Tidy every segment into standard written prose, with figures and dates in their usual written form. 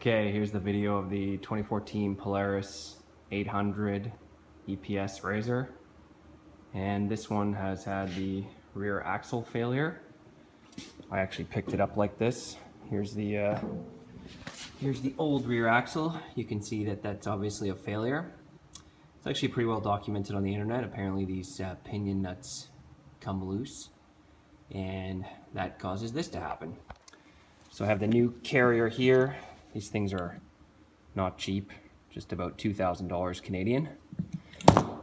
Okay, here's the video of the 2014 Polaris 800 EPS Razor, and this one has had the rear axle failure. I actually picked it up like this. Here's the old rear axle. You can see that that's obviously a failure. It's actually pretty well documented on the internet. Apparently these pinion nuts come loose, and that causes this to happen. So I have the new carrier here. These things are not cheap, just about $2,000 Canadian.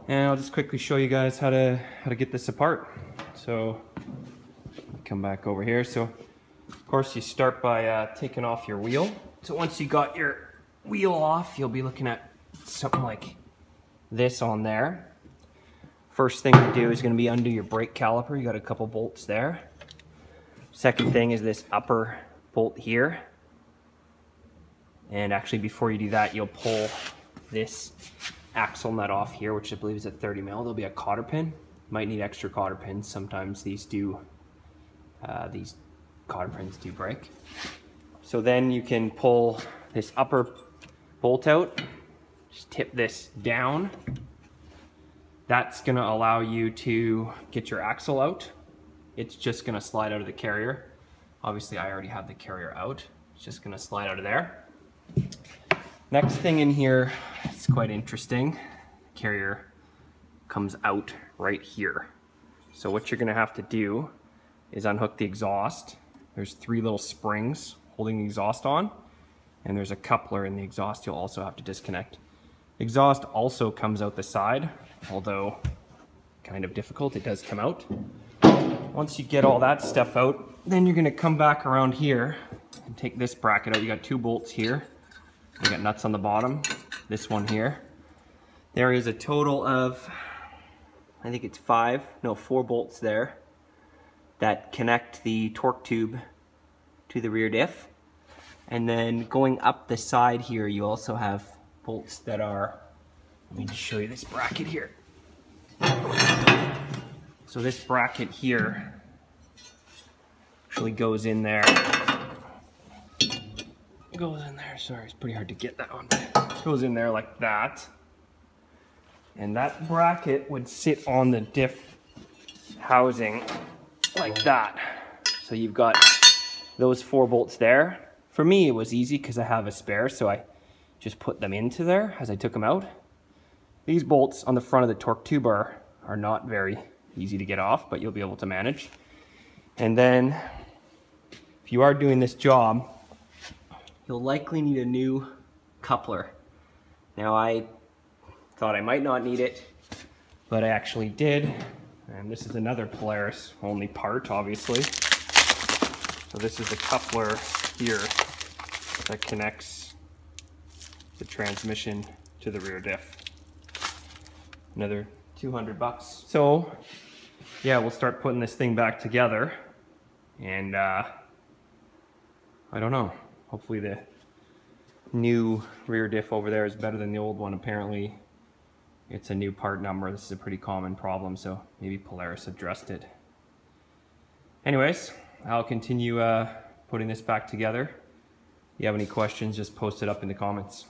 And I'll just quickly show you guys how to get this apart. So come back over here. So of course you start by taking off your wheel. So once you got your wheel off, you'll be looking at something like this on there. First thing to do is going to be undo your brake caliper. You got a couple bolts there. Second thing is this upper bolt here. And actually before you do that, you'll pull this axle nut off here, which I believe is a 30 mil. There'll be a cotter pin. Might need extra cotter pins. Sometimes these cotter pins do break. So then you can pull this upper bolt out. Just tip this down. That's going to allow you to get your axle out. It's just going to slide out of the carrier. Obviously I already have the carrier out. It's just going to slide out of there. Next thing in here, it's quite interesting. Carrier comes out right here. So what you're gonna have to do is unhook the exhaust. There's 3 little springs holding the exhaust on, and there's a coupler in the exhaust you'll also have to disconnect. Exhaust also comes out the side, although kind of difficult, it does come out. Once you get all that stuff out, then you're gonna come back around here and take this bracket out. You got 2 bolts here. You got nuts on the bottom, this one here. There is a total of, I think it's 4 bolts there that connect the torque tube to the rear diff. And then going up the side here, you also have bolts that are, let me just show you this bracket here. So this bracket here actually goes in there. Goes in there, sorry, it's pretty hard to get that one. Goes in there like that. And that bracket would sit on the diff housing like that. So you've got those 4 bolts there. For me, it was easy because I have a spare, so I just put them into there as I took them out. These bolts on the front of the torque tube are not very easy to get off, but you'll be able to manage. And then, if you are doing this job, you'll likely need a new coupler. Now I thought I might not need it, but I actually did. And this is another Polaris only part, obviously. So this is the coupler here that connects the transmission to the rear diff. Another 200 bucks. So yeah, we'll start putting this thing back together. And I don't know. Hopefully the new rear diff over there is better than the old one. Apparently it's a new part number. This is a pretty common problem, so maybe Polaris addressed it. Anyways, I'll continue putting this back together. If you have any questions, just post it up in the comments.